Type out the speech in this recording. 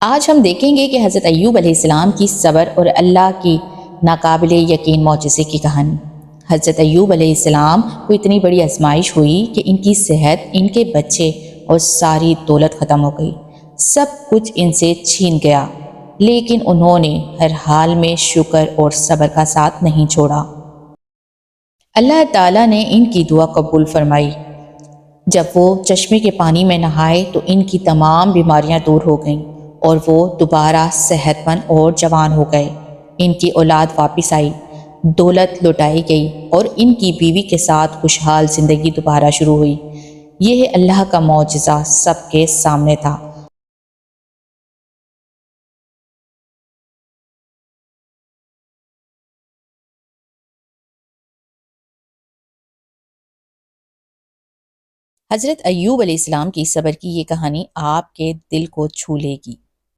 آج ہم دیکھیں گے کہ حضرت ایوب علیہ السلام کی صبر اور اللہ کی ناقابل یقین معجزے کی کہانی۔ حضرت ایوب علیہ السلام کو اتنی بڑی آزمائش ہوئی کہ ان کی صحت، ان کے بچے اور ساری دولت ختم ہو گئی، سب کچھ ان سے چھین گیا، لیکن انہوں نے ہر حال میں شکر اور صبر کا ساتھ نہیں چھوڑا۔ اللہ تعالیٰ نے ان کی دعا قبول فرمائی۔ جب وہ چشمے کے پانی میں نہائے تو ان کی تمام بیماریاں دور ہو گئیں اور وہ دوبارہ صحت مند اور جوان ہو گئے۔ ان کی اولاد واپس آئی، دولت لوٹائی گئی اور ان کی بیوی کے ساتھ خوشحال زندگی دوبارہ شروع ہوئی۔ یہ اللہ کا معجزہ سب کے سامنے تھا۔ حضرت ایوب علیہ السلام کی صبر کی یہ کہانی آپ کے دل کو چھو لے گی۔